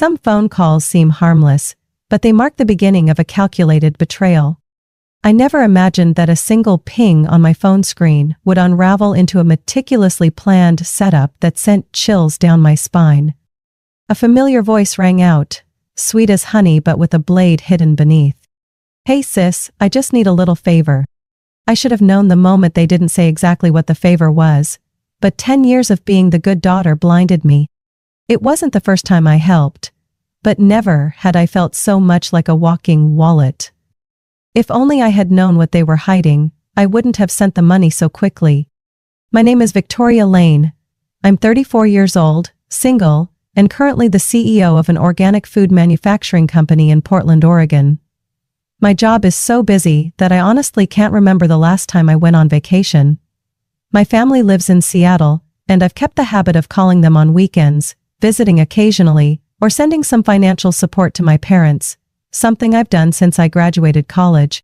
Some phone calls seem harmless, but they mark the beginning of a calculated betrayal. I never imagined that a single ping on my phone screen would unravel into a meticulously planned setup that sent chills down my spine. A familiar voice rang out, sweet as honey but with a blade hidden beneath. "Hey sis, I just need a little favor." I should have known the moment they didn't say exactly what the favor was, but 10 years of being the good daughter blinded me. It wasn't the first time I helped, but never had I felt so much like a walking wallet. If only I had known what they were hiding, I wouldn't have sent the money so quickly. My name is Victoria Lane. I'm 34 years old, single, and currently the CEO of an organic food manufacturing company in Portland, Oregon. My job is so busy that I honestly can't remember the last time I went on vacation. My family lives in Seattle, and I've kept the habit of calling them on weekends, visiting occasionally, or sending some financial support to my parents, something I've done since I graduated college.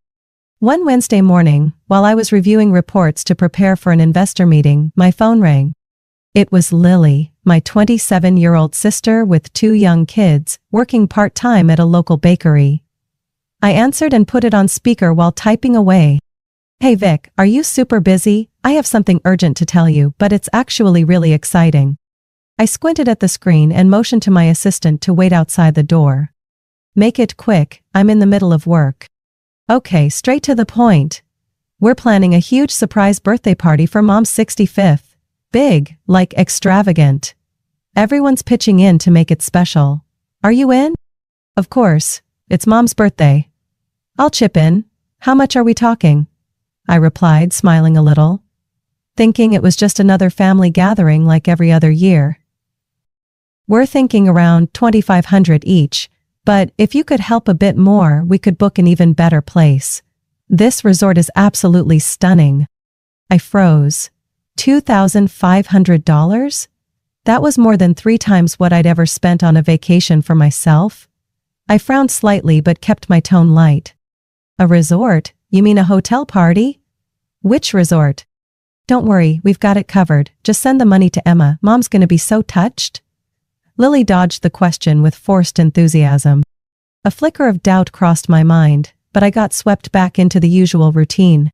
One Wednesday morning, while I was reviewing reports to prepare for an investor meeting, my phone rang. It was Lily, my 27-year-old sister with 2 young kids, working part-time at a local bakery. I answered and put it on speaker while typing away. "Hey Vic, are you super busy? I have something urgent to tell you, but it's actually really exciting." I squinted at the screen and motioned to my assistant to wait outside the door. "Make it quick, I'm in the middle of work." "Okay, straight to the point. We're planning a huge surprise birthday party for Mom's 65th. Big, like extravagant. Everyone's pitching in to make it special. Are you in?" "Of course, it's Mom's birthday. I'll chip in. How much are we talking?" I replied, smiling a little, thinking it was just another family gathering like every other year. "We're thinking around $2,500 each. But if you could help a bit more, we could book an even better place. This resort is absolutely stunning." I froze. $2,500? That was more than 3 times what I'd ever spent on a vacation for myself. I frowned slightly but kept my tone light. "A resort? You mean a hotel party? Which resort?" "Don't worry, we've got it covered. Just send the money to Emma. Mom's gonna be so touched." Lily dodged the question with forced enthusiasm. A flicker of doubt crossed my mind, but I got swept back into the usual routine.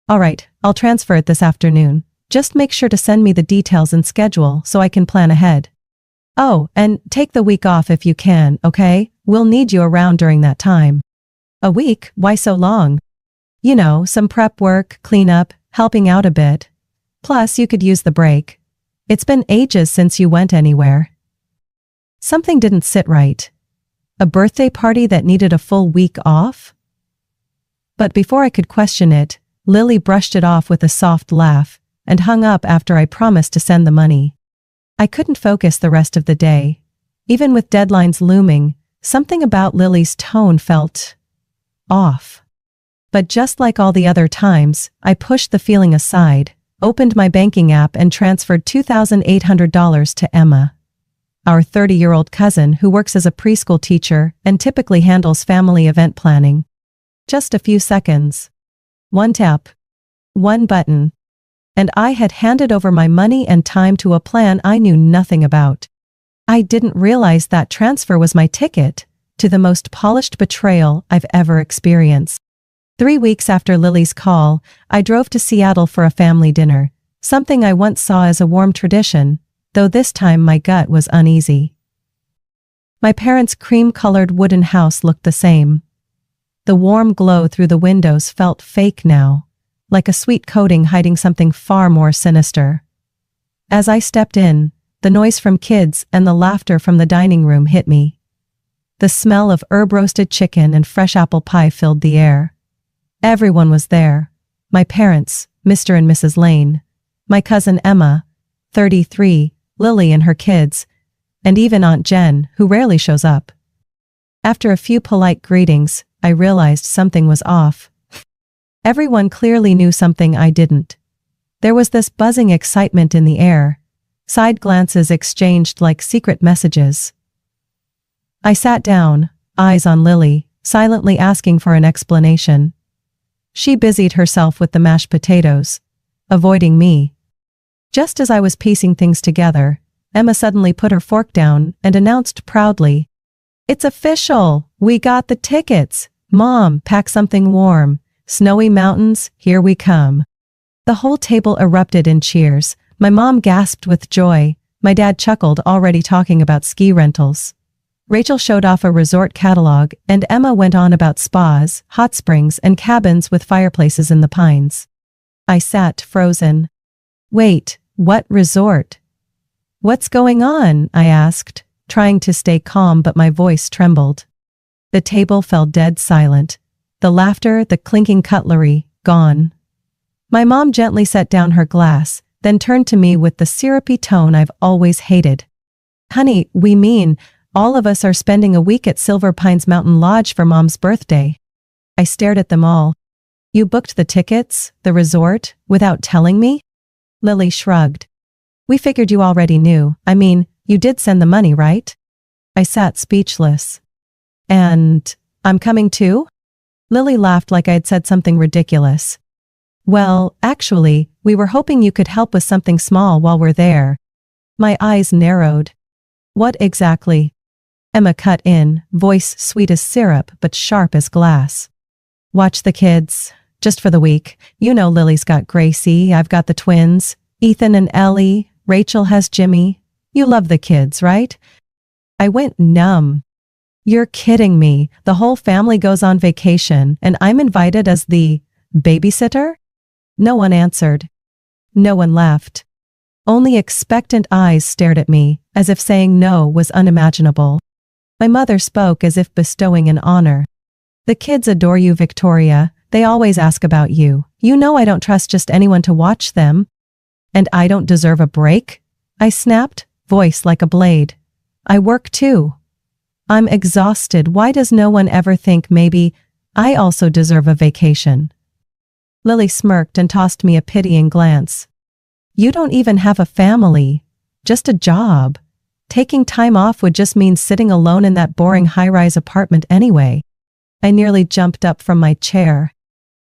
"All right, I'll transfer it this afternoon. Just make sure to send me the details and schedule so I can plan ahead. Oh, and take the week off if you can, okay? We'll need you around during that time." "A week? Why so long?" "You know, some prep work, cleanup, helping out a bit. Plus, you could use the break. It's been ages since you went anywhere." Something didn't sit right. A birthday party that needed a full week off? But before I could question it, Lily brushed it off with a soft laugh and hung up after I promised to send the money. I couldn't focus the rest of the day. Even with deadlines looming, something about Lily's tone felt off. But just like all the other times, I pushed the feeling aside, opened my banking app and transferred $2,800 to Emma, our 30-year-old cousin who works as a preschool teacher and typically handles family event planning. Just a few seconds. One tap. One button. And I had handed over my money and time to a plan I knew nothing about. I didn't realize that transfer was my ticket to the most polished betrayal I've ever experienced. 3 weeks after Lily's call, I drove to Seattle for a family dinner, something I once saw as a warm tradition, though this time my gut was uneasy. My parents' cream-colored wooden house looked the same. The warm glow through the windows felt fake now, like a sweet coating hiding something far more sinister. As I stepped in, the noise from kids and the laughter from the dining room hit me. The smell of herb-roasted chicken and fresh apple pie filled the air. Everyone was there. My parents, Mr. and Mrs. Lane, my cousin Emma, 33, Lily and her kids, and even Aunt Jen, who rarely shows up. After a few polite greetings, I realized something was off. Everyone clearly knew something I didn't. There was this buzzing excitement in the air, side glances exchanged like secret messages. I sat down, eyes on Lily, silently asking for an explanation. She busied herself with the mashed potatoes, avoiding me. Just as I was piecing things together, Emma suddenly put her fork down and announced proudly, It's official! We got the tickets! Mom, pack something warm. Snowy mountains, here we come. The whole table erupted in cheers. My mom gasped with joy. My dad chuckled, already talking about ski rentals. Rachel showed off a resort catalog, and Emma went on about spas, hot springs, and cabins with fireplaces in the pines. I sat frozen. Wait, what resort? What's going on? I asked, trying to stay calm, but my voice trembled. The table fell dead silent. The laughter, the clinking cutlery, gone. My mom gently set down her glass, then turned to me with the syrupy tone I've always hated. Honey, we mean, all of us are spending a week at Silver Pines Mountain Lodge for Mom's birthday. I stared at them all. You booked the tickets, the resort, without telling me? Lily shrugged. We figured you already knew. I mean, you did send the money, right? I sat speechless. And I'm coming too? Lily laughed like I'd said something ridiculous. Well, actually, we were hoping you could help with something small while we're there. My eyes narrowed. What exactly? Emma cut in, voice sweet as syrup but sharp as glass. Watch the kids. Just for the week. You know Lily's got Gracie, I've got the twins, Ethan and Ellie, Rachel has Jimmy. You love the kids, right? I went numb. You're kidding me. The whole family goes on vacation and I'm invited as the babysitter? No one answered. No one laughed. Only expectant eyes stared at me, as if saying no was unimaginable. My mother spoke as if bestowing an honor. The kids adore you, Victoria. They always ask about you. You know I don't trust just anyone to watch them. And I don't deserve a break? I snapped, voice like a blade. I work too. I'm exhausted. Why does no one ever think maybe I also deserve a vacation? Lily smirked and tossed me a pitying glance. You don't even have a family. Just a job. Taking time off would just mean sitting alone in that boring high-rise apartment anyway. I nearly jumped up from my chair.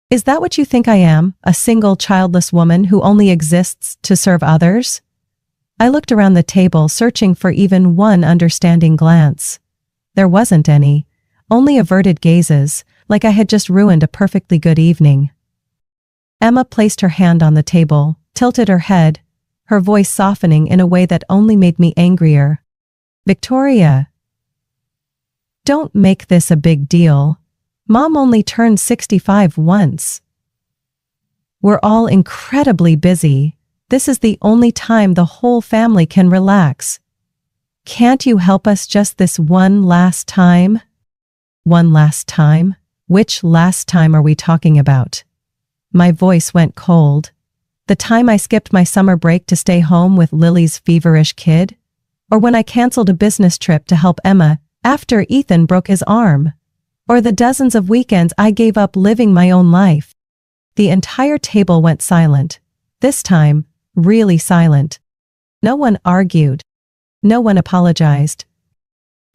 Is that what you think I am, a single childless woman who only exists to serve others? I looked around the table, searching for even one understanding glance. There wasn't any, only averted gazes, like I had just ruined a perfectly good evening. Emma placed her hand on the table, tilted her head, her voice softening in a way that only made me angrier. Victoria, don't make this a big deal. Mom only turned 65 once. We're all incredibly busy. This is the only time the whole family can relax. Can't you help us just this one last time? One last time? Which last time are we talking about? My voice went cold. The time I skipped my summer break to stay home with Lily's feverish kid? Or when I canceled a business trip to help Emma after Ethan broke his arm? Or the dozens of weekends I gave up living my own life? The entire table went silent. This time, really silent. No one argued. No one apologized.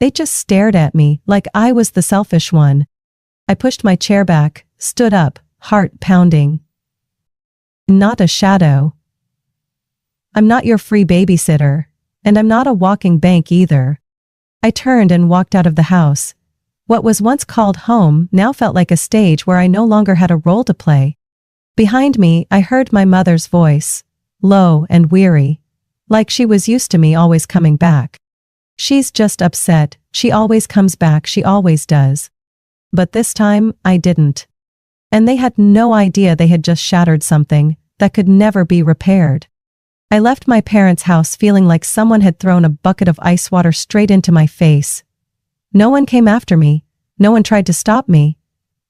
They just stared at me like I was the selfish one. I pushed my chair back, stood up, heart pounding. Not a shadow. I'm not your free babysitter, and I'm not a walking bank either. I turned and walked out of the house. What was once called home now felt like a stage where I no longer had a role to play. Behind me, I heard my mother's voice, low and weary, like she was used to me always coming back. She's just upset. She always comes back. She always does. But this time, I didn't. And they had no idea they had just shattered something that could never be repaired. I left my parents' house feeling like someone had thrown a bucket of ice water straight into my face. No one came after me. No one tried to stop me.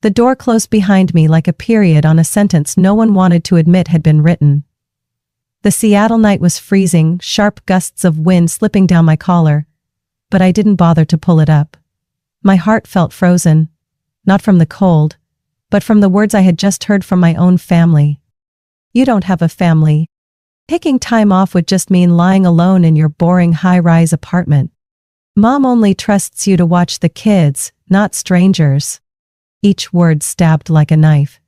The door closed behind me like a period on a sentence no one wanted to admit had been written. The Seattle night was freezing, sharp gusts of wind slipping down my collar, but I didn't bother to pull it up. My heart felt frozen, not from the cold, but from the words I had just heard from my own family. You don't have a family. Taking time off would just mean lying alone in your boring high-rise apartment. Mom only trusts you to watch the kids, not strangers. Each word stabbed like a knife.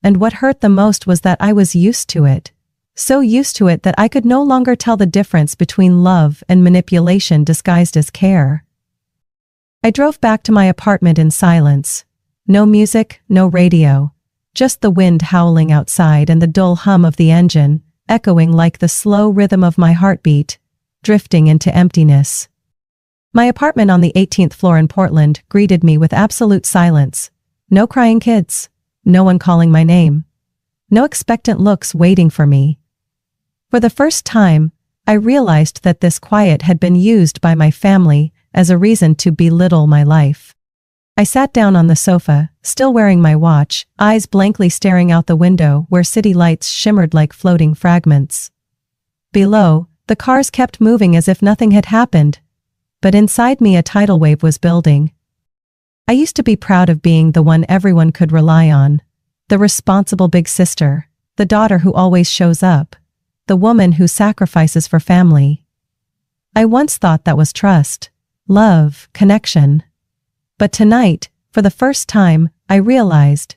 And what hurt the most was that I was used to it. So used to it that I could no longer tell the difference between love and manipulation disguised as care. I drove back to my apartment in silence. No music, no radio. Just the wind howling outside and the dull hum of the engine, echoing like the slow rhythm of my heartbeat, drifting into emptiness. My apartment on the 18th floor in Portland greeted me with absolute silence. No crying kids. No one calling my name. No expectant looks waiting for me. For the first time, I realized that this quiet had been used by my family as a reason to belittle my life. I sat down on the sofa, still wearing my watch, eyes blankly staring out the window where city lights shimmered like floating fragments. Below, the cars kept moving as if nothing had happened, but inside me a tidal wave was building. I used to be proud of being the one everyone could rely on, the responsible big sister, the daughter who always shows up, the woman who sacrifices for family. I once thought that was trust, love, connection. But tonight, for the first time, I realized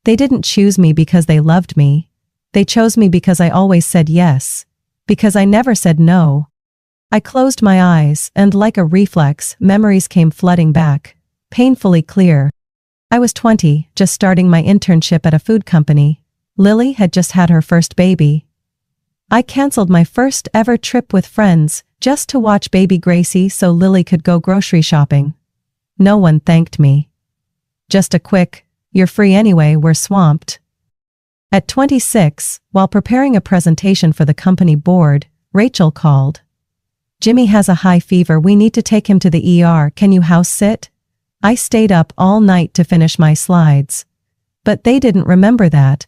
they didn't choose me because they loved me. They chose me because I always said yes, because I never said no. I closed my eyes, and like a reflex, memories came flooding back, painfully clear. I was 20, just starting my internship at a food company. Lily had just had her first baby. I canceled my first ever trip with friends just to watch baby Gracie so Lily could go grocery shopping. No one thanked me. Just a quick, "You're free anyway, we're swamped." At 26, while preparing a presentation for the company board, Rachel called. "Jimmy has a high fever, we need to take him to the ER, can you house sit?" I stayed up all night to finish my slides. But they didn't remember that.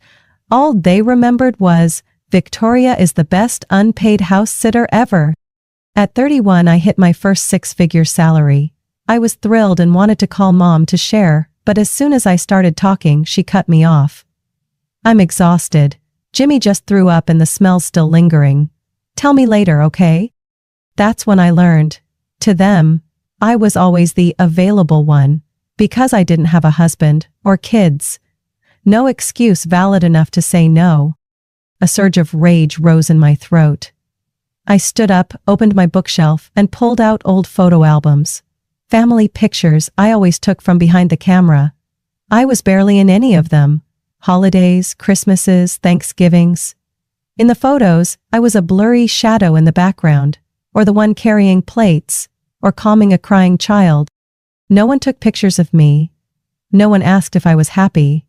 All they remembered was, Victoria is the best unpaid house sitter ever. At 31, I hit my first six-figure salary. I was thrilled and wanted to call Mom to share, but as soon as I started talking, she cut me off. "I'm exhausted. Jimmy just threw up and the smell's still lingering. Tell me later, okay?" That's when I learned. To them, I was always the available one, because I didn't have a husband or kids. No excuse valid enough to say no. A surge of rage rose in my throat. I stood up, opened my bookshelf, and pulled out old photo albums. Family pictures I always took from behind the camera. I was barely in any of them. Holidays, Christmases, Thanksgivings. In the photos, I was a blurry shadow in the background, or the one carrying plates, or calming a crying child. No one took pictures of me. No one asked if I was happy.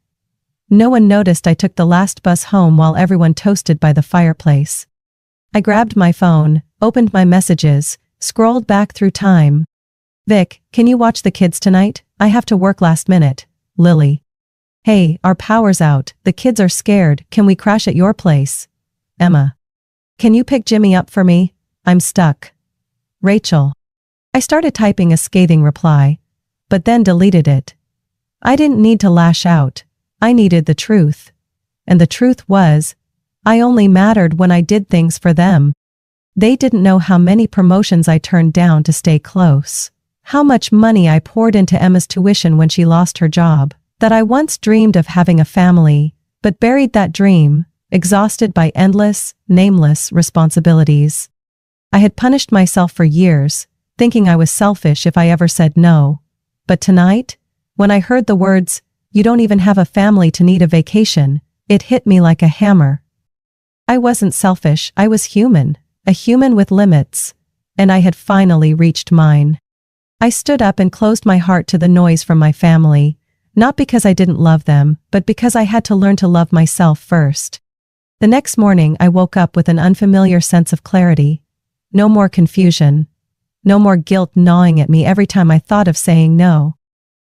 No one noticed I took the last bus home while everyone toasted by the fireplace. I grabbed my phone, opened my messages, scrolled back through time. "Vic, can you watch the kids tonight? I have to work last minute." Lily. "Hey, our power's out, the kids are scared, can we crash at your place?" Emma. "Can you pick Jimmy up for me? I'm stuck." Rachel. I started typing a scathing reply, but then deleted it. I didn't need to lash out. I needed the truth. And the truth was, I only mattered when I did things for them. They didn't know how many promotions I turned down to stay close. How much money I poured into Emma's tuition when she lost her job. That I once dreamed of having a family, but buried that dream, exhausted by endless, nameless responsibilities. I had punished myself for years, thinking I was selfish if I ever said no. But tonight, when I heard the words, "You don't even have a family to need a vacation," it hit me like a hammer. I wasn't selfish, I was human, a human with limits, and I had finally reached mine. I stood up and closed my heart to the noise from my family, not because I didn't love them, but because I had to learn to love myself first. The next morning I woke up with an unfamiliar sense of clarity. No more confusion. No more guilt gnawing at me every time I thought of saying no.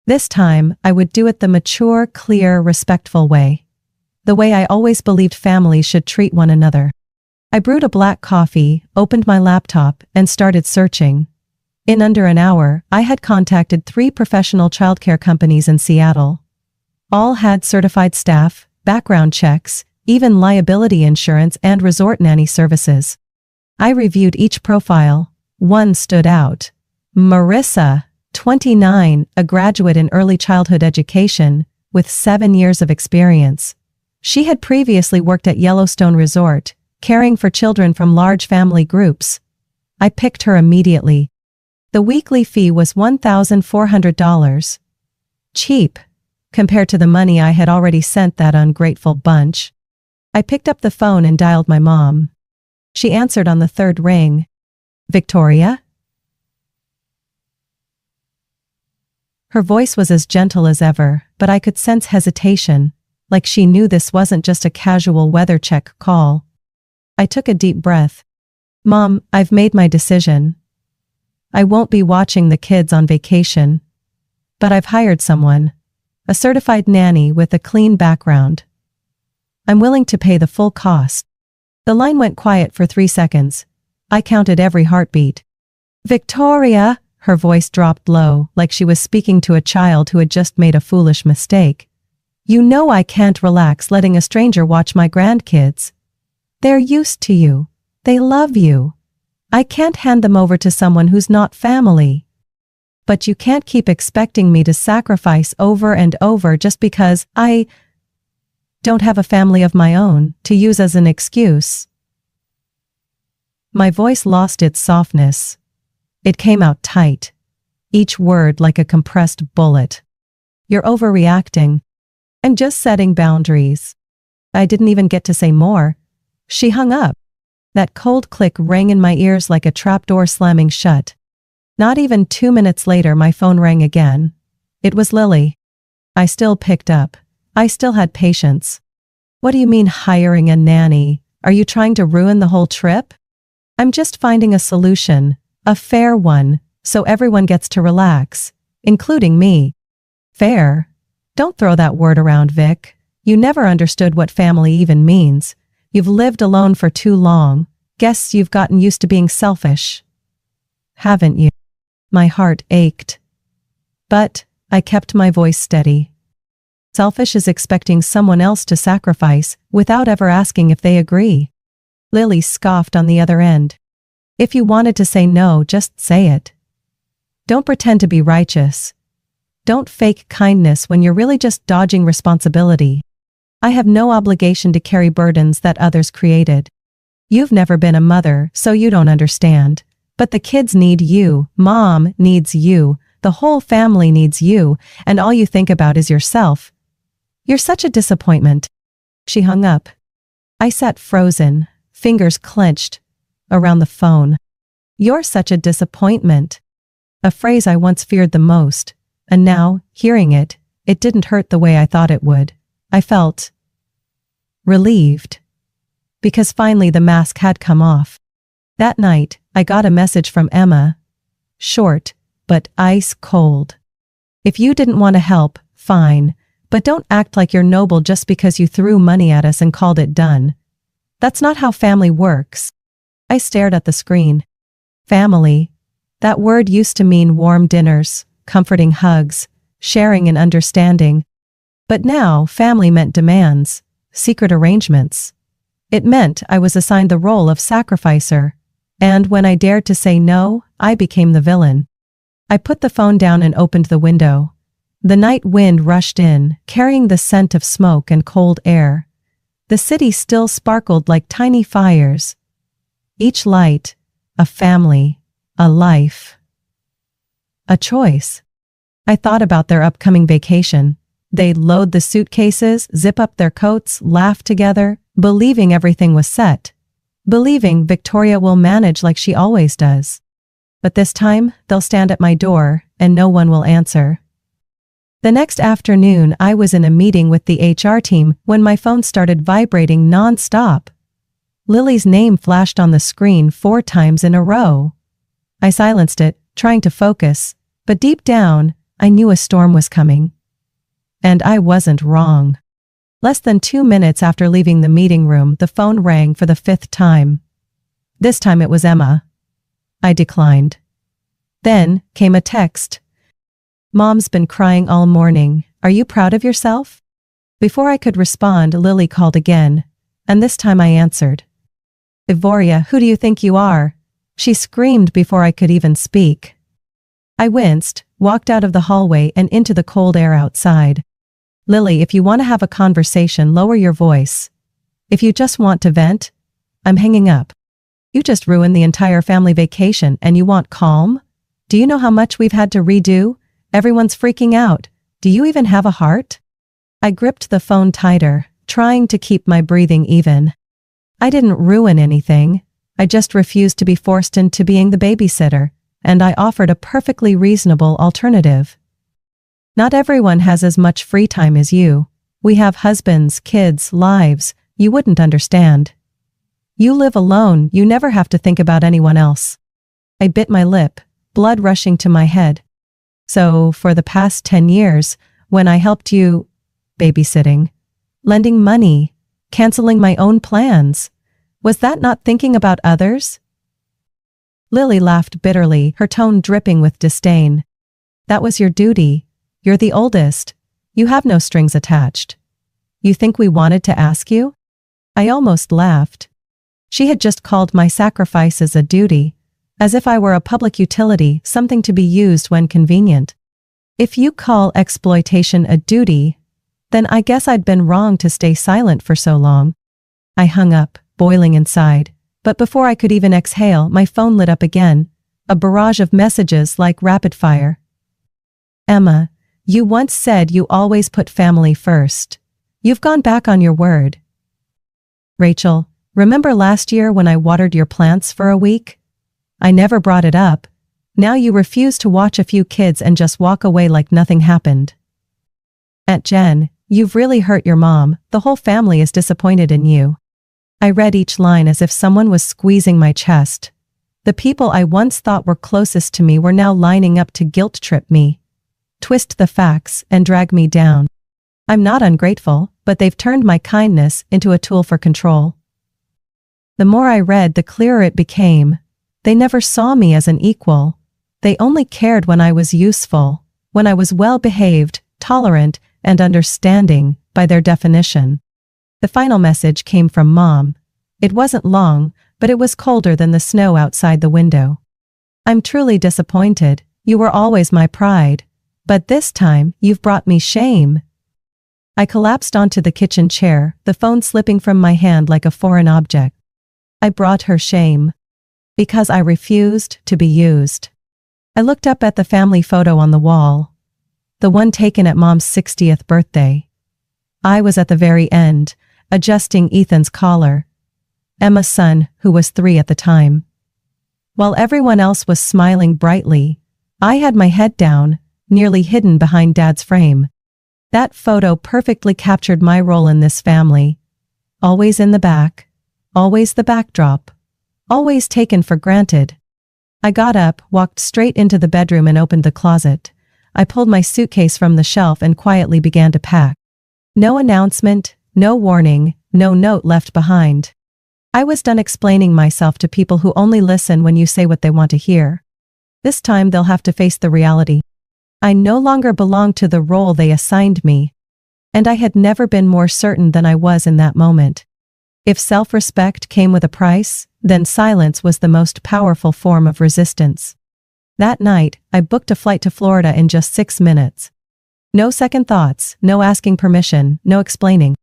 This time, I would do it the mature, clear, respectful way. The way I always believed families should treat one another. I brewed a black coffee, opened my laptop, and started searching. In under an hour, I had contacted 3 professional childcare companies in Seattle. All had certified staff, background checks, even liability insurance and resort nanny services. I reviewed each profile. One stood out. Marissa, 29, a graduate in early childhood education, with 7 years of experience. She had previously worked at Yellowstone Resort, caring for children from large family groups. I picked her immediately. The weekly fee was $1,400. Cheap, compared to the money I had already sent that ungrateful bunch. I picked up the phone and dialed my mom. She answered on the third ring. "Victoria?" Her voice was as gentle as ever, but I could sense hesitation, like she knew this wasn't just a casual weather check call. I took a deep breath. "Mom, I've made my decision. I won't be watching the kids on vacation. But I've hired someone, a certified nanny with a clean background. I'm willing to pay the full cost." The line went quiet for 3 seconds. I counted every heartbeat. "Victoria!" Her voice dropped low, like she was speaking to a child who had just made a foolish mistake. "You know I can't relax letting a stranger watch my grandkids. They're used to you. They love you. I can't hand them over to someone who's not family. But you can't keep expecting me to sacrifice over and over just because I don't have a family of my own to use as an excuse." My voice lost its softness. It came out tight, each word like a compressed bullet. "You're overreacting. I'm just setting boundaries." I didn't even get to say more. She hung up. That cold click rang in my ears like a trapdoor slamming shut. Not even 2 minutes later, my phone rang again. It was Lily. I still picked up. I still had patience. "What do you mean hiring a nanny? Are you trying to ruin the whole trip?" "I'm just finding a solution, a fair one, so everyone gets to relax, including me." "Fair? Don't throw that word around, Vic. You never understood what family even means. You've lived alone for too long. Guess you've gotten used to being selfish. Haven't you?" My heart ached. But I kept my voice steady. Selfish is expecting someone else to sacrifice without ever asking if they agree. Lily scoffed on the other end. "If you wanted to say no, just say it. Don't pretend to be righteous. Don't fake kindness when you're really just dodging responsibility. I have no obligation to carry burdens that others created. You've never been a mother, so you don't understand. But the kids need you, Mom needs you, the whole family needs you, and all you think about is yourself. You're such a disappointment." She hung up. I sat frozen, fingers clenched, around the phone. "You're such a disappointment." A phrase I once feared the most, and now, hearing it, it didn't hurt the way I thought it would. I felt relieved. Because finally the mask had come off. That night, I got a message from Emma. Short, but ice cold. "If you didn't want to help, fine. But don't act like you're noble just because you threw money at us and called it done. That's not how family works." I stared at the screen. Family. That word used to mean warm dinners, comforting hugs, sharing and understanding. But now, family meant demands, secret arrangements. It meant I was assigned the role of sacrificer. And when I dared to say no, I became the villain. I put the phone down and opened the window. The night wind rushed in, carrying the scent of smoke and cold air. The city still sparkled like tiny fires. Each light, a family, a life, a choice. I thought about their upcoming vacation. They'd load the suitcases, zip up their coats, laugh together, believing everything was set. Believing Victoria will manage like she always does. But this time, they'll stand at my door, and no one will answer. The next afternoon, I was in a meeting with the HR team when my phone started vibrating non-stop. Lily's name flashed on the screen 4 times in a row. I silenced it, trying to focus, but deep down, I knew a storm was coming. And I wasn't wrong. Less than 2 minutes after leaving the meeting room, the phone rang for the 5th time. This time it was Emma. I declined. Then came a text. "Mom's been crying all morning. Are you proud of yourself?" Before I could respond, Lily called again, and this time I answered. "Victoria, who do you think you are?" She screamed before I could even speak. I winced, walked out of the hallway and into the cold air outside. "Lily, if you want to have a conversation, lower your voice. If you just want to vent, I'm hanging up. You just ruined the entire family vacation and you want calm? Do you know how much we've had to redo? Everyone's freaking out. Do you even have a heart? I gripped the phone tighter, trying to keep my breathing even. I didn't ruin anything. I just refused to be forced into being the babysitter, and I offered a perfectly reasonable alternative. Not everyone has as much free time as you. We have husbands, kids, lives. You wouldn't understand. You live alone, you never have to think about anyone else. I bit my lip, blood rushing to my head. So, for the past 10 years, when I helped you, babysitting, lending money, canceling my own plans, was that not thinking about others? Lily laughed bitterly, her tone dripping with disdain. That was your duty. You're the oldest. You have no strings attached. You think we wanted to ask you? I almost laughed. She had just called my sacrifices a duty, as if I were a public utility, something to be used when convenient. If you call exploitation a duty, then I guess I'd been wrong to stay silent for so long. I hung up, boiling inside, but before I could even exhale, my phone lit up again, a barrage of messages like rapid fire. Emma, you once said you always put family first. You've gone back on your word. Rachel, remember last year when I watered your plants for a week? I never brought it up. Now you refuse to watch a few kids and just walk away like nothing happened. Aunt Jen, you've really hurt your mom. The whole family is disappointed in you. I read each line as if someone was squeezing my chest. The people I once thought were closest to me were now lining up to guilt trip me, twist the facts, and drag me down. I'm not ungrateful, but they've turned my kindness into a tool for control. The more I read, the clearer it became. They never saw me as an equal. They only cared when I was useful, when I was well-behaved, tolerant, and understanding, by their definition. The final message came from Mom. It wasn't long, but it was colder than the snow outside the window. I'm truly disappointed. You were always my pride. But this time, you've brought me shame. I collapsed onto the kitchen chair, the phone slipping from my hand like a foreign object. I brought her shame. Because I refused to be used. I looked up at the family photo on the wall. The one taken at Mom's 60th birthday. I was at the very end, adjusting Ethan's collar. Emma's son, who was 3 at the time. While everyone else was smiling brightly, I had my head down, nearly hidden behind Dad's frame. That photo perfectly captured my role in this family. Always in the back. Always the backdrop. Always taken for granted. I got up, walked straight into the bedroom and opened the closet. I pulled my suitcase from the shelf and quietly began to pack. No announcement, no warning, no note left behind. I was done explaining myself to people who only listen when you say what they want to hear. This time they'll have to face the reality. I no longer belonged to the role they assigned me. And I had never been more certain than I was in that moment. If self-respect came with a price, then silence was the most powerful form of resistance. That night, I booked a flight to Florida in just 6 minutes. No second thoughts, no asking permission, no explaining.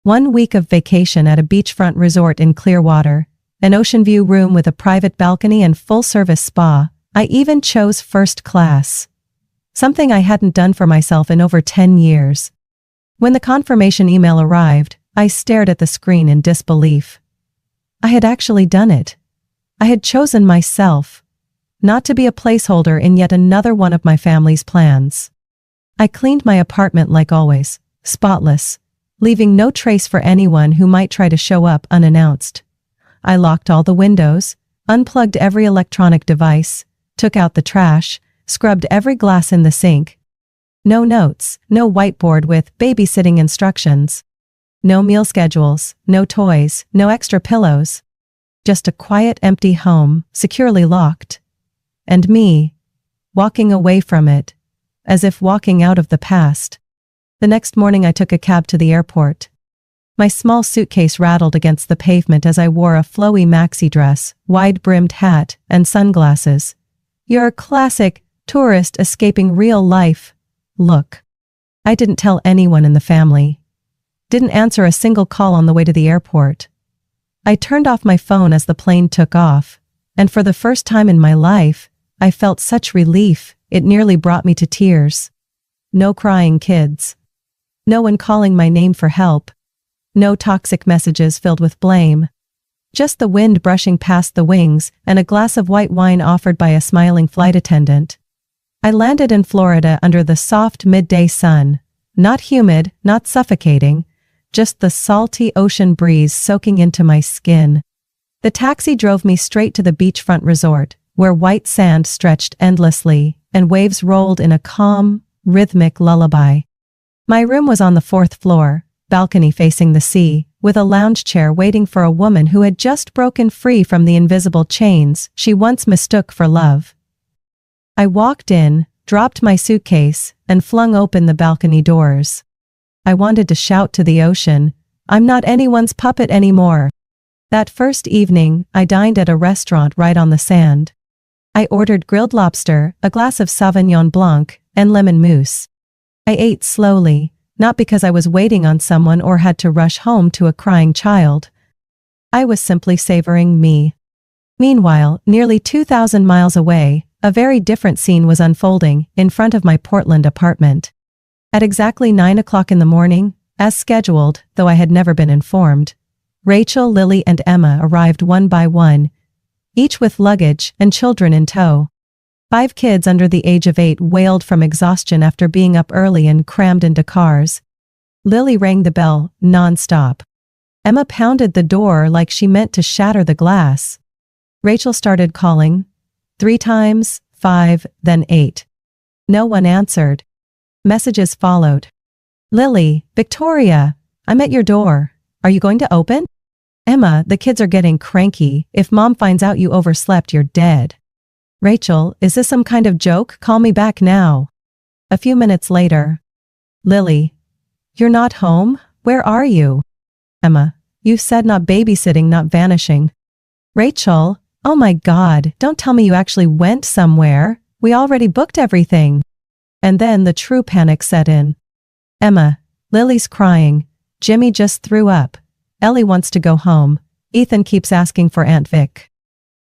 1 week of vacation at a beachfront resort in Clearwater, an ocean view room with a private balcony and full-service spa. I even chose first class. Something I hadn't done for myself in over 10 years. When the confirmation email arrived, I stared at the screen in disbelief. I had actually done it. I had chosen myself, not to be a placeholder in yet another one of my family's plans. I cleaned my apartment like always, spotless, leaving no trace for anyone who might try to show up unannounced. I locked all the windows, unplugged every electronic device, took out the trash, scrubbed every glass in the sink. No notes, no whiteboard with babysitting instructions. No meal schedules, no toys, no extra pillows. Just a quiet, empty home, securely locked. And me, walking away from it, as if walking out of the past. The next morning I took a cab to the airport. My small suitcase rattled against the pavement as I wore a flowy maxi dress, wide-brimmed hat, and sunglasses. Your classic tourist escaping real life look. I didn't tell anyone in the family. Didn't answer a single call on the way to the airport. I turned off my phone as the plane took off, and for the first time in my life, I felt such relief, it nearly brought me to tears. No crying kids. No one calling my name for help. No toxic messages filled with blame. Just the wind brushing past the wings and a glass of white wine offered by a smiling flight attendant. I landed in Florida under the soft midday sun. Not humid, not suffocating, just the salty ocean breeze soaking into my skin. The taxi drove me straight to the beachfront resort, where white sand stretched endlessly and waves rolled in a calm, rhythmic lullaby. My room was on the 4th floor, balcony facing the sea, with a lounge chair waiting for a woman who had just broken free from the invisible chains she once mistook for love. I walked in, dropped my suitcase, and flung open the balcony doors. I wanted to shout to the ocean, "I'm not anyone's puppet anymore." That first evening, I dined at a restaurant right on the sand. I ordered grilled lobster, a glass of Sauvignon Blanc, and lemon mousse. I ate slowly, not because I was waiting on someone or had to rush home to a crying child. I was simply savoring me. Meanwhile, nearly 2,000 miles away, a very different scene was unfolding in front of my Portland apartment. At exactly 9 o'clock in the morning, as scheduled, though I had never been informed, Rachel, Lily, and Emma arrived one by one, each with luggage and children in tow. 5 kids under the age of 8 wailed from exhaustion after being up early and crammed into cars. Lily rang the bell, non-stop. Emma pounded the door like she meant to shatter the glass. Rachel started calling. 3 times, 5, then 8. No one answered. Messages followed. Lily, Victoria, I'm at your door. Are you going to open? Emma, the kids are getting cranky. If mom finds out you overslept, you're dead. Rachel, is this some kind of joke? Call me back now. A few minutes later. Lily, you're not home? Where are you? Emma, you said not babysitting, not vanishing. Rachel, oh my God, don't tell me you actually went somewhere. We already booked everything. And then the true panic set in. Emma, Lily's crying. Jimmy just threw up. Ellie wants to go home. Ethan keeps asking for Aunt Vic.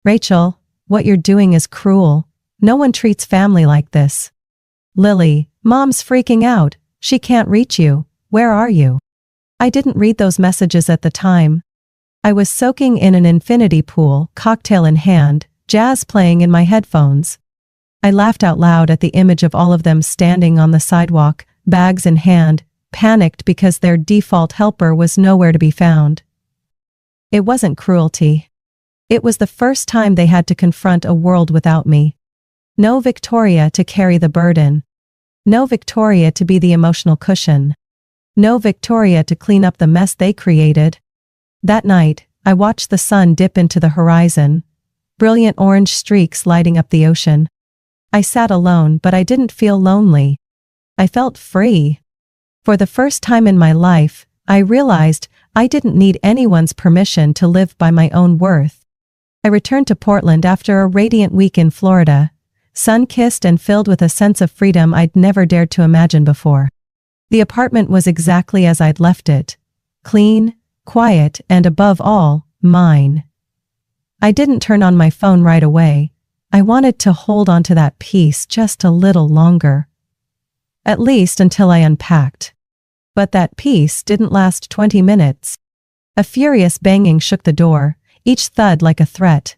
Rachel, what you're doing is cruel. No one treats family like this. Lily, mom's freaking out. She can't reach you. Where are you? I didn't read those messages at the time. I was soaking in an infinity pool, cocktail in hand, jazz playing in my headphones. I laughed out loud at the image of all of them standing on the sidewalk, bags in hand, panicked because their default helper was nowhere to be found. It wasn't cruelty. It was the first time they had to confront a world without me. No Victoria to carry the burden. No Victoria to be the emotional cushion. No Victoria to clean up the mess they created. That night, I watched the sun dip into the horizon, brilliant orange streaks lighting up the ocean. I sat alone, but I didn't feel lonely. I felt free. For the first time in my life, I realized I didn't need anyone's permission to live by my own worth. I returned to Portland after a radiant week in Florida, sun-kissed and filled with a sense of freedom I'd never dared to imagine before. The apartment was exactly as I'd left it. Clean, quiet, and above all, mine. I didn't turn on my phone right away. I wanted to hold on to that peace just a little longer. At least until I unpacked. But that peace didn't last 20 minutes. A furious banging shook the door, each thud like a threat.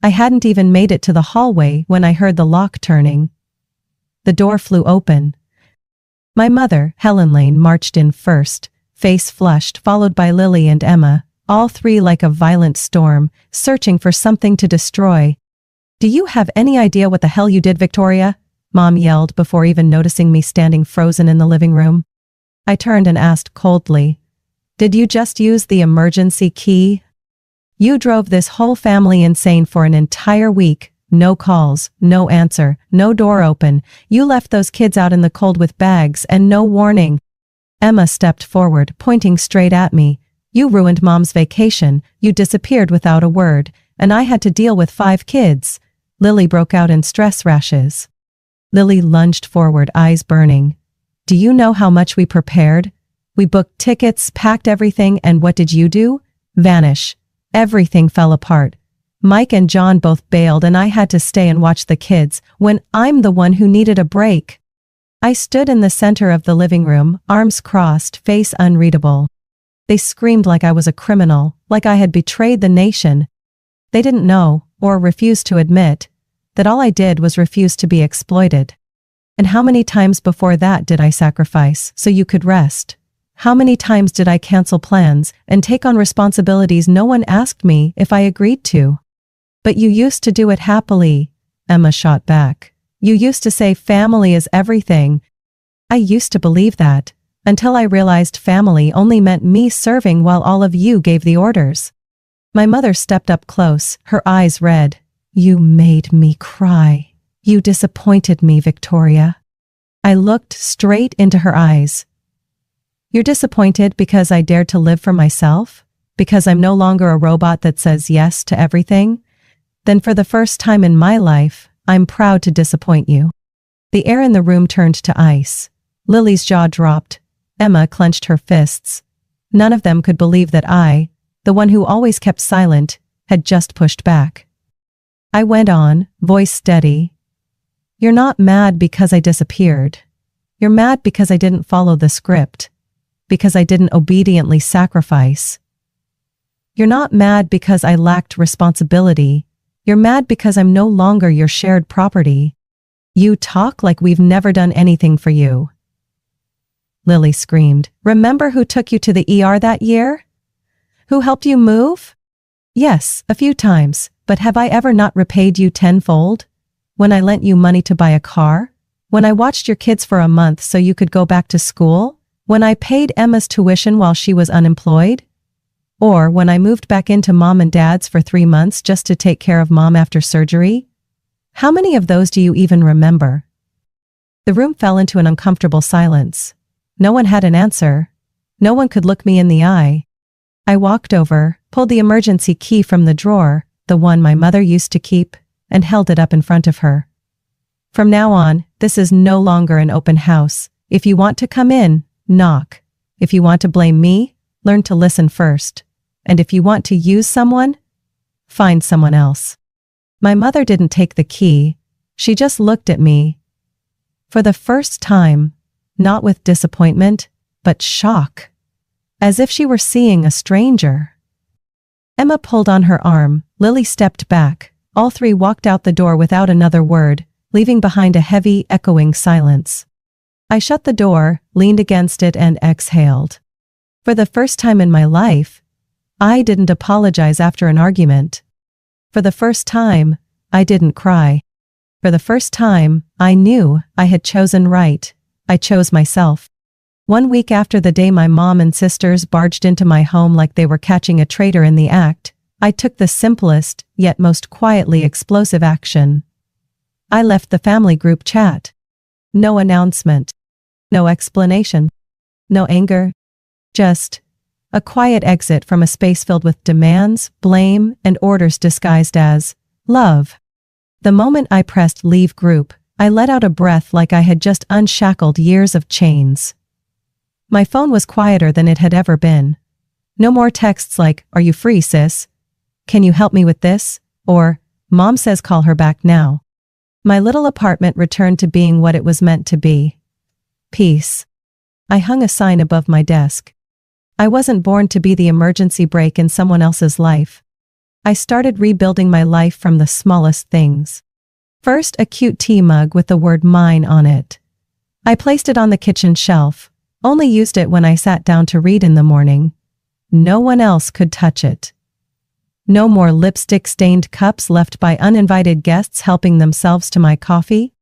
I hadn't even made it to the hallway when I heard the lock turning. The door flew open. My mother, Helen Lane, marched in first, face flushed, followed by Lily and Emma, all three like a violent storm, searching for something to destroy. "Do you have any idea what the hell you did, Victoria?" Mom yelled before even noticing me standing frozen in the living room. I turned and asked coldly, "Did you just use the emergency key? You drove this whole family insane for an entire week. No calls, no answer, no door open. You left those kids out in the cold with bags and no warning." Emma stepped forward, pointing straight at me. "You ruined Mom's vacation. You disappeared without a word, and I had to deal with 5 kids." Lily broke out in stress rashes. Lily lunged forward, eyes burning. "Do you know how much we prepared? We booked tickets, packed everything, and what did you do? Vanish. Everything fell apart. Mike and John both bailed and I had to stay and watch the kids when I'm the one who needed a break. I stood in the center of the living room, arms crossed, face unreadable. They screamed like I was a criminal, like I had betrayed the nation. They didn't know, or refused to admit, that all I did was refuse to be exploited. And how many times before that did I sacrifice so you could rest? How many times did I cancel plans and take on responsibilities no one asked me if I agreed to? But you used to do it happily, Emma shot back. You used to say family is everything. I used to believe that, until I realized family only meant me serving while all of you gave the orders. My mother stepped up close, her eyes red. You made me cry. You disappointed me, Victoria. I looked straight into her eyes. You're disappointed because I dared to live for myself? Because I'm no longer a robot that says yes to everything? Then for the first time in my life, I'm proud to disappoint you. The air in the room turned to ice. Lily's jaw dropped. Emma clenched her fists. None of them could believe that I, the one who always kept silent, had just pushed back. I went on, voice steady. You're not mad because I disappeared. You're mad because I didn't follow the script. Because I didn't obediently sacrifice. You're not mad because I lacked responsibility. You're mad because I'm no longer your shared property. You talk like we've never done anything for you. Lily screamed. Remember who took you to the ER that year? Who helped you move? Yes, a few times, but have I ever not repaid you tenfold? When I lent you money to buy a car? When I watched your kids for a month so you could go back to school? When I paid Emma's tuition while she was unemployed? Or when I moved back into mom and dad's for 3 months just to take care of mom after surgery? How many of those do you even remember? The room fell into an uncomfortable silence. No one had an answer. No one could look me in the eye. I walked over, pulled the emergency key from the drawer, the one my mother used to keep, and held it up in front of her. From now on, this is no longer an open house. If you want to come in, knock. If you want to blame me, learn to listen first. And if you want to use someone, find someone else. My mother didn't take the key. She just looked at me. For the first time, not with disappointment, but shock. As if she were seeing a stranger. Emma pulled on her arm. Lily stepped back. All three walked out the door without another word, leaving behind a heavy, echoing silence. I shut the door, leaned against it, and exhaled. For the first time in my life, I didn't apologize after an argument. For the first time, I didn't cry. For the first time, I knew I had chosen right. I chose myself. 1 week after the day my mom and sisters barged into my home like they were catching a traitor in the act, I took the simplest, yet most quietly explosive action. I left the family group chat. No announcement. No explanation. No anger. Just a quiet exit from a space filled with demands, blame, and orders disguised as love. The moment I pressed leave group, I let out a breath like I had just unshackled years of chains. My phone was quieter than it had ever been. No more texts like, "Are you free, sis? Can you help me with this?" Or, "Mom says call her back now." My little apartment returned to being what it was meant to be. Peace. I hung a sign above my desk. I wasn't born to be the emergency brake in someone else's life. I started rebuilding my life from the smallest things. First, a cute tea mug with the word mine on it. I placed it on the kitchen shelf, only used it when I sat down to read in the morning. No one else could touch it. No more lipstick-stained cups left by uninvited guests helping themselves to my coffee.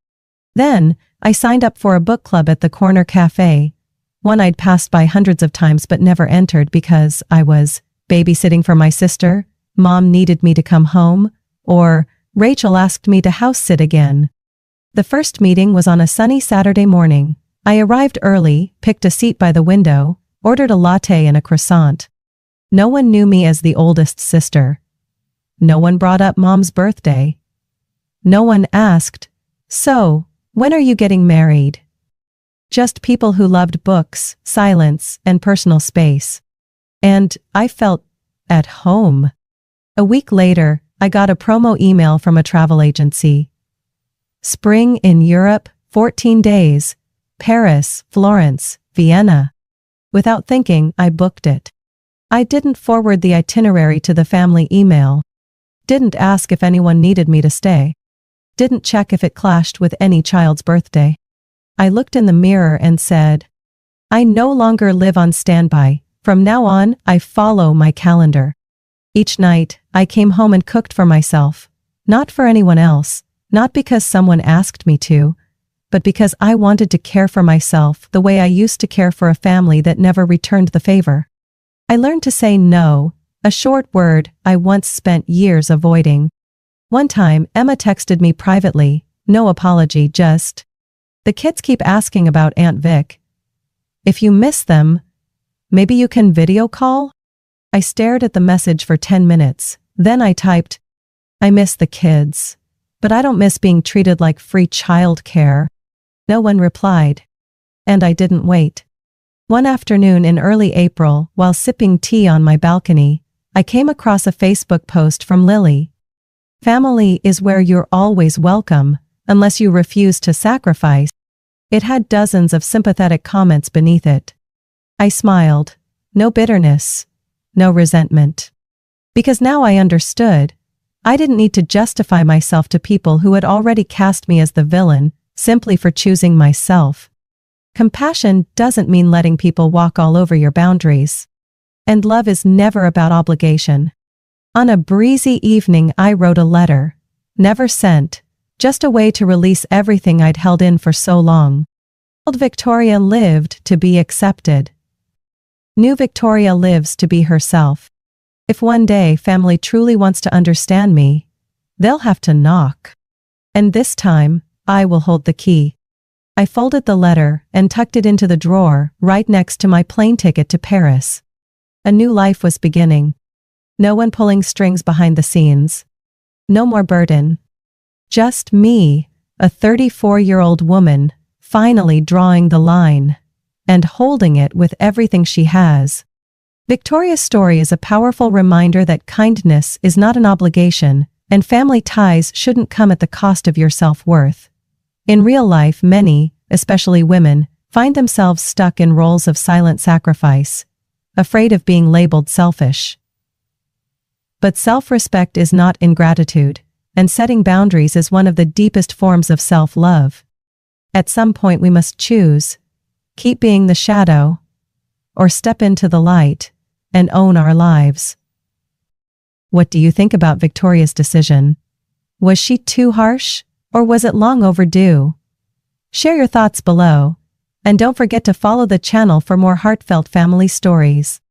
Then, I signed up for a book club at the corner cafe, one I'd passed by hundreds of times but never entered because I was babysitting for my sister, Mom needed me to come home, or Rachel asked me to house sit again. The first meeting was on a sunny Saturday morning. I arrived early, picked a seat by the window, ordered a latte and a croissant. No one knew me as the oldest sister. No one brought up Mom's birthday. No one asked, "So, when are you getting married?" Just people who loved books, silence, and personal space. And I felt at home. A week later, I got a promo email from a travel agency. Spring in Europe, 14 days. Paris, Florence, Vienna. Without thinking, I booked it. I didn't forward the itinerary to the family email. Didn't ask if anyone needed me to stay. Didn't check if it clashed with any child's birthday. I looked in the mirror and said, I no longer live on standby. From now on, I follow my calendar. Each night, I came home and cooked for myself. Not for anyone else, not because someone asked me to, but because I wanted to care for myself the way I used to care for a family that never returned the favor. I learned to say no, a short word I once spent years avoiding. One time, Emma texted me privately, no apology, just, the kids keep asking about Aunt Vic. If you miss them, maybe you can video call? I stared at the message for 10 minutes, then I typed, I miss the kids, but I don't miss being treated like free childcare. No one replied. And I didn't wait. One afternoon in early April, while sipping tea on my balcony, I came across a Facebook post from Lily. Family is where you're always welcome, unless you refuse to sacrifice. It had dozens of sympathetic comments beneath it. I smiled. No bitterness. No resentment. Because now I understood. I didn't need to justify myself to people who had already cast me as the villain, simply for choosing myself. Compassion doesn't mean letting people walk all over your boundaries. And love is never about obligation. On a breezy evening, I wrote a letter. Never sent. Just a way to release everything I'd held in for so long. Old Victoria lived to be accepted. New Victoria lives to be herself. If one day family truly wants to understand me, they'll have to knock. And this time, I will hold the key. I folded the letter and tucked it into the drawer right next to my plane ticket to Paris. A new life was beginning. No one pulling strings behind the scenes. No more burden. Just me, a 34-year-old woman, finally drawing the line and holding it with everything she has. Victoria's story is a powerful reminder that kindness is not an obligation, and family ties shouldn't come at the cost of your self-worth. In real life, many, especially women, find themselves stuck in roles of silent sacrifice, afraid of being labeled selfish. But self-respect is not ingratitude, and setting boundaries is one of the deepest forms of self-love. At some point we must choose, keep being the shadow, or step into the light and own our lives. What do you think about Victoria's decision? Was she too harsh? Or was it long overdue? Share your thoughts below, and don't forget to follow the channel for more heartfelt family stories.